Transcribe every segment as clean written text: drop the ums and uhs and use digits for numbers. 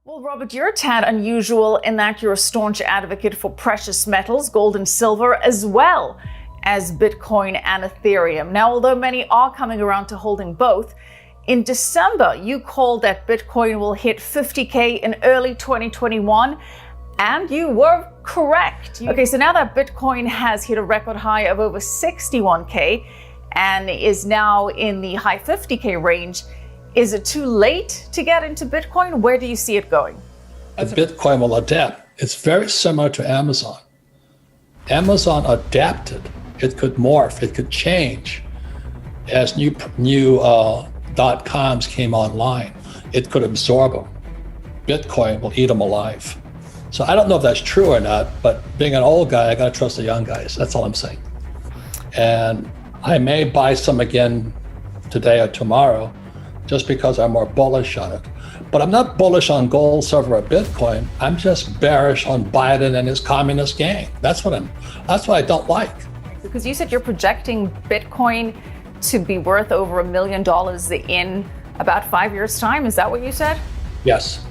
Well, Robert, you're a tad unusual in that you're a staunch advocate for precious metals, gold and silver, as well as Bitcoin and Ethereum. Now, although many are coming around to holding both, in December, you called that Bitcoin will hit 50K in early 2021, and you were correct. Okay, so now that Bitcoin has hit a record high of over 61K and is now in the high 50K range, is it too late to get into Bitcoin? Where do you see it going? Bitcoin will adapt. It's very similar to Amazon. Amazon adapted. It could morph. It could change as new .coms came online. It could absorb them. Bitcoin will eat them alive. So I don't know if that's true or not, but being an old guy, I got to trust the young guys. That's all I'm saying. And I may buy some again today or tomorrow, just because I'm more bullish on it. But I'm not bullish on gold, silver, or Bitcoin. I'm just bearish on Biden and his communist gang. That's what I don't like. Because you said you're projecting Bitcoin to be worth over $1 million in about 5 years' time. Is that what you said? Yes.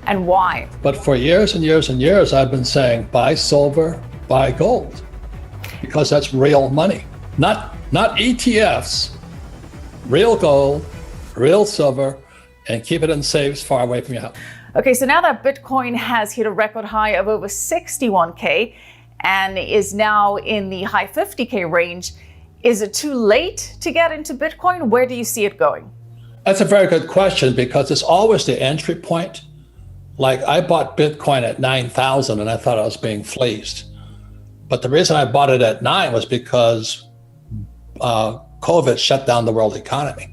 And why? But for years and years and years, I've been saying buy silver, buy gold, because that's real money, not ETFs, real gold, real silver, and keep it in safes far away from your house. Okay, so now that Bitcoin has hit a record high of over 61K and is now in the high 50K range, is it too late to get into Bitcoin? Where do you see it going? That's a very good question, because it's always the entry point. Like, I bought Bitcoin at 9,000 and I thought I was being fleeced. But the reason I bought it at 9 was because COVID shut down the world economy.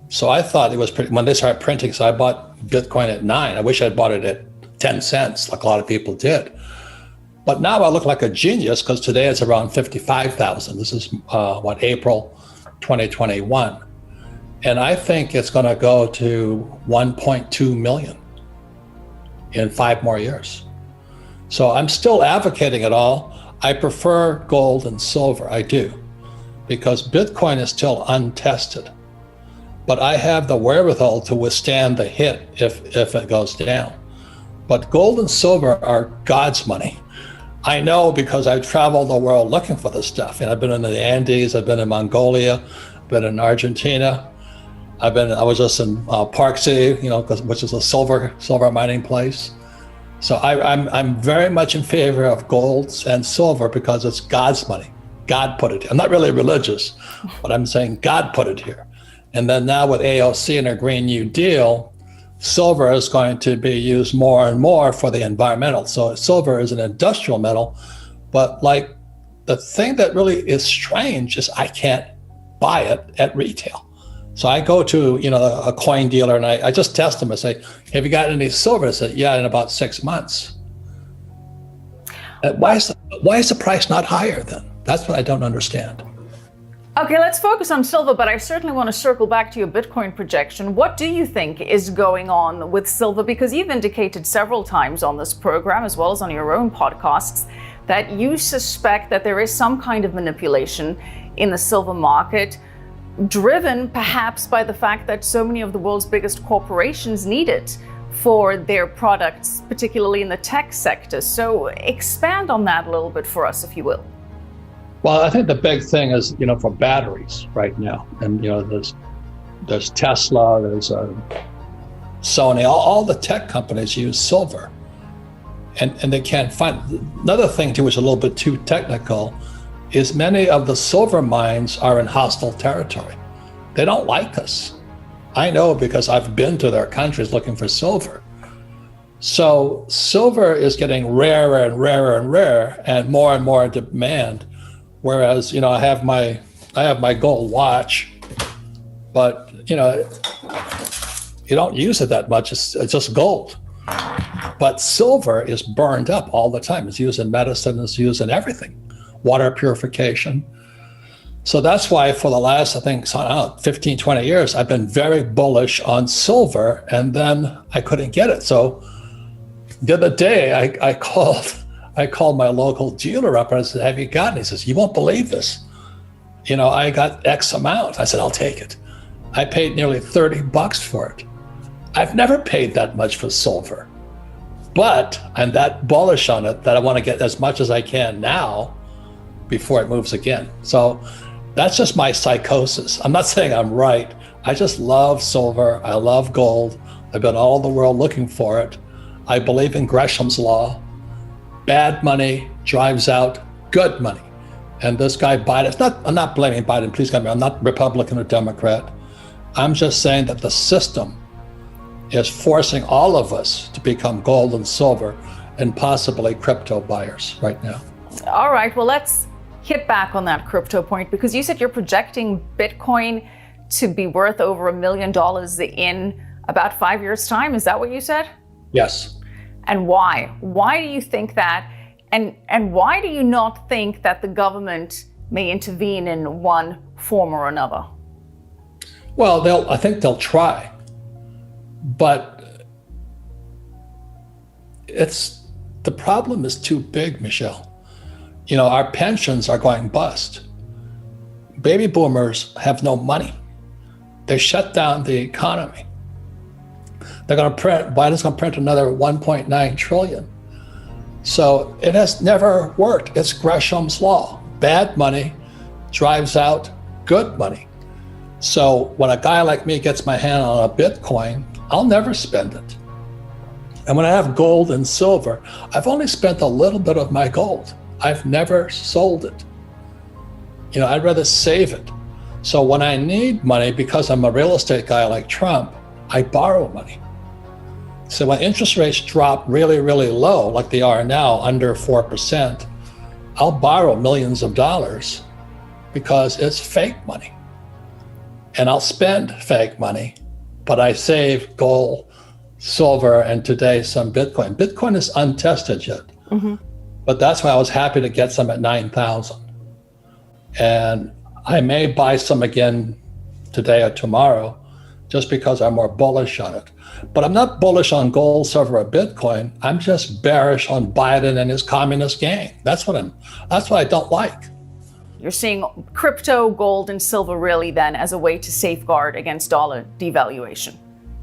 So I thought it was pretty, when they started printing, so I bought Bitcoin at 9. I wish I'd bought it at 10 cents, like a lot of people did. But now I look like a genius, because today it's around 55,000. This is April 2021. And I think it's going to go to 1.2 million in 5 more years. So I'm still advocating it all. I prefer gold and silver, I do, because Bitcoin is still untested. But I have the wherewithal to withstand the hit if it goes down. But gold and silver are God's money. I know, because I've traveled the world looking for this stuff. And I've been in the Andes, I've been in Mongolia, been in Argentina. I was just in Park City, which is a silver mining place. So I'm very much in favor of gold and silver, because it's God's money. God put it here. I'm not really religious, but I'm saying God put it here. And then now with AOC and her Green New Deal, silver is going to be used more and more for the environmental. So silver is an industrial metal, but like, the thing that really is strange is I can't buy it at retail. So I go to, a coin dealer, and I just test them and say, have you got any silver? I said, yeah, in about 6 months. Why is the price not higher then? That's what I don't understand. Okay, let's focus on silver, but I certainly want to circle back to your Bitcoin projection. What do you think is going on with silver? Because you've indicated several times on this program, as well as on your own podcasts, that you suspect that there is some kind of manipulation in the silver market, driven perhaps by the fact that so many of the world's biggest corporations need it for their products, particularly in the tech sector. So expand on that a little bit for us, if you will. Well, I think the big thing is, for batteries right now. And, there's Tesla, there's Sony, all the tech companies use silver. And they can't find, another thing too, which is a little bit too technical, is many of the silver mines are in hostile territory. They don't like us. I know, because I've been to their countries looking for silver. So silver is getting rarer and rarer and rarer, and more in demand. Whereas, I have my gold watch, but you don't use it that much. It's just gold. But silver is burned up all the time. It's used in medicine, it's used in everything, water purification. So that's why for the last, 15, 20 years, I've been very bullish on silver, and then I couldn't get it. So the other day I called my local dealer up and I said, have you gotten it? He says, you won't believe this. I got X amount. I said, I'll take it. I paid nearly $30 for it. I've never paid that much for silver, but I'm that bullish on it that I want to get as much as I can now before it moves again. So that's just my psychosis. I'm not saying I'm right. I just love silver. I love gold. I've been all over the world looking for it. I believe in Gresham's law. Bad money drives out good money. And this guy Biden, I'm not blaming Biden, please get me, I'm not Republican or Democrat. I'm just saying that the system is forcing all of us to become gold and silver and possibly crypto buyers right now. All right, well, let's hit back on that crypto point, because you said you're projecting Bitcoin to be worth over $1 million in about 5 years' time. Is that what you said? Yes. And why? Why do you think that? And why do you not think that the government may intervene in one form or another? Well, I think they'll try, but the problem is too big, Michelle. You know, our pensions are going bust. Baby boomers have no money. They shut down the economy. Biden's going to print another 1.9 trillion. So it has never worked. It's Gresham's law. Bad money drives out good money. So when a guy like me gets my hand on a Bitcoin, I'll never spend it. And when I have gold and silver, I've only spent a little bit of my gold. I've never sold it. You know, I'd rather save it. So when I need money, because I'm a real estate guy like Trump, I borrow money. So when interest rates drop really, really low, like they are now, under 4%, I'll borrow millions of dollars because it's fake money. And I'll spend fake money, but I save gold, silver, and today some Bitcoin. Bitcoin is untested yet, but that's why I was happy to get some at 9,000. And I may buy some again today or tomorrow, just because I'm more bullish on it. But I'm not bullish on gold, silver, or Bitcoin. I'm just bearish on Biden and his communist gang. That's what I don't like. You're seeing crypto, gold, and silver really then as a way to safeguard against dollar devaluation.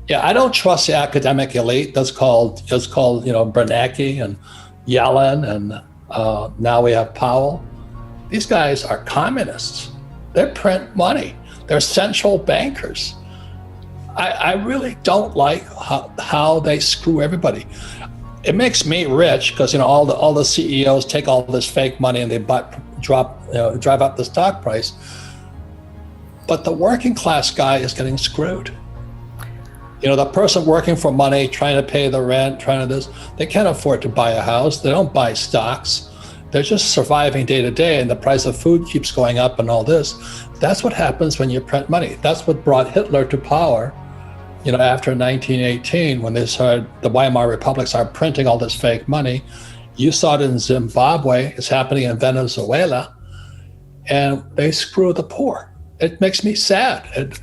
Yeah, I don't trust the academic elite. That's called Bernanke and Yellen, and now we have Powell. These guys are communists. They print money. They're central bankers. I really don't like how they screw everybody. It makes me rich because all the CEOs take all this fake money and they drive up the stock price. But the working class guy is getting screwed. You know, the person working for money, trying to pay the rent, they can't afford to buy a house. They don't buy stocks. They're just surviving day to day, and the price of food keeps going up and all this. That's what happens when you print money. That's what brought Hitler to power. You know, after 1918, when the Weimar Republic started printing all this fake money. You saw it in Zimbabwe, it's happening in Venezuela, and they screw the poor. It makes me sad.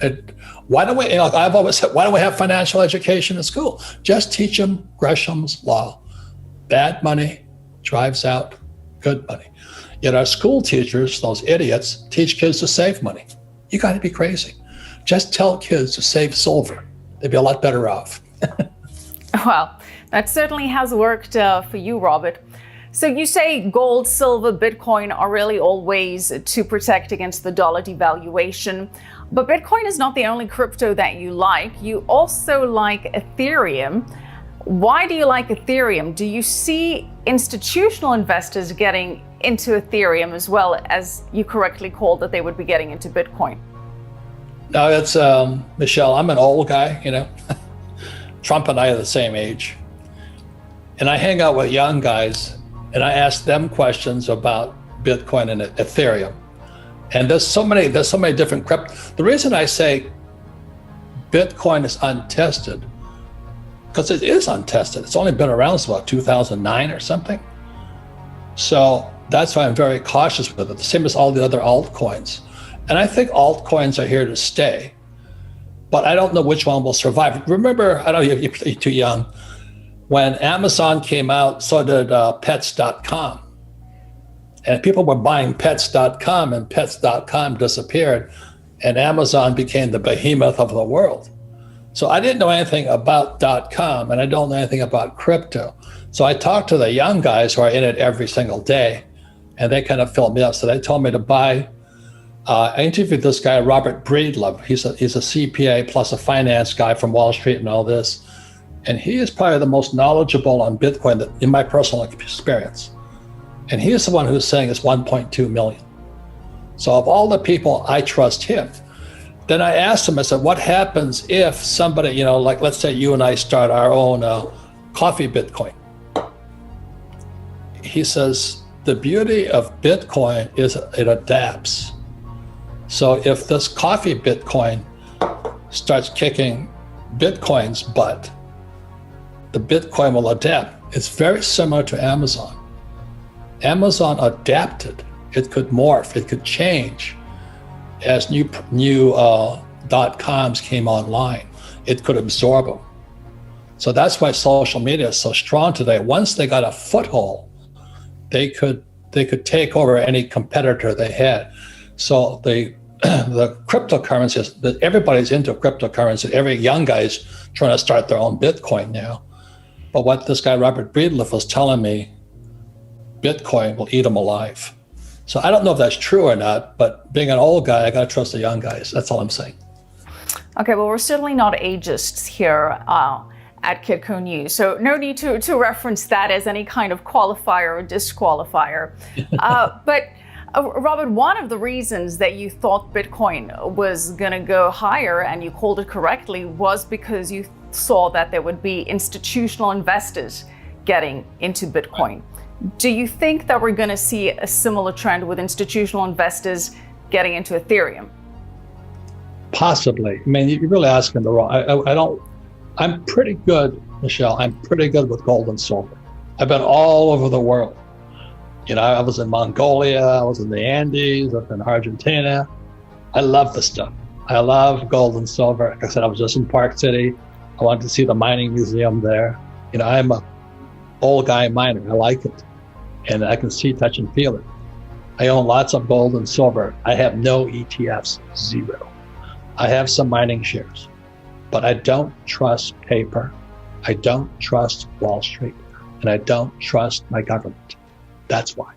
Why don't we, I've always said, why don't we have financial education in school? Just teach them Gresham's law. Bad money drives out good money. Yet our school teachers, those idiots, teach kids to save money. You got to be crazy. Just tell kids to save silver. They'd be a lot better off. Well, that certainly has worked for you, Robert. So you say gold, silver, Bitcoin are really all ways to protect against the dollar devaluation. But Bitcoin is not the only crypto that you like. You also like Ethereum. Why do you like Ethereum? Do you see institutional investors getting into Ethereum as well, as you correctly called that they would be getting into Bitcoin? No, it's Michelle, I'm an old guy, you know. Trump and I are the same age. And I hang out with young guys and I ask them questions about Bitcoin and Ethereum. And there's so many different crypto. The reason I say Bitcoin is untested, because it is untested. It's only been around since about 2009 or something. So that's why I'm very cautious with it. The same as all the other altcoins. And I think altcoins are here to stay, but I don't know which one will survive. Remember, I don't know, you're too young. When Amazon came out, so did pets.com. And people were buying pets.com, and pets.com disappeared, and Amazon became the behemoth of the world. So I didn't know anything about .com, and I don't know anything about crypto. So I talked to the young guys who are in it every single day, and they kind of filled me up. So they told me to buy. I interviewed this guy, Robert Breedlove. He's a CPA plus a finance guy from Wall Street and all this. And he is probably the most knowledgeable on Bitcoin in my personal experience. And he is the one who's saying it's 1.2 million. So of all the people, I trust him. Then I asked him, I said, what happens if somebody, you know, like let's say you and I start our own coffee Bitcoin. He says, the beauty of Bitcoin is it adapts. So if this coffee Bitcoin starts kicking Bitcoin's butt, the Bitcoin will adapt. It's very similar to Amazon. Amazon adapted. It could morph, it could change as new .coms came online. It could absorb them. So that's why social media is so strong today. Once they got a foothold, they could take over any competitor they had. So the cryptocurrencies, everybody's into cryptocurrency. Every young guy's trying to start their own Bitcoin now. But what this guy, Robert Breedlove, was telling me, Bitcoin will eat them alive. So I don't know if that's true or not, but being an old guy, I got to trust the young guys. That's all I'm saying. Okay, well, we're certainly not ageists here at Kitco News, so no need to reference that as any kind of qualifier or disqualifier. But Robert, one of the reasons that you thought Bitcoin was going to go higher, and you called it correctly, was because you saw that there would be institutional investors getting into Bitcoin. Do you think that we're going to see a similar trend with institutional investors getting into Ethereum? Possibly. I mean, you're really asking the wrong. I'm pretty good, Michelle. I'm pretty good with gold and silver. I've been all over the world. You know, I was in Mongolia, I was in the Andes, I was in Argentina. I love the stuff. I love gold and silver. Like I said, I was just in Park City. I wanted to see the mining museum there. You know, I'm a old guy miner. I like it. And I can see, touch, and feel it. I own lots of gold and silver. I have no ETFs, zero. I have some mining shares, but I don't trust paper. I don't trust Wall Street, and I don't trust my government. That's why.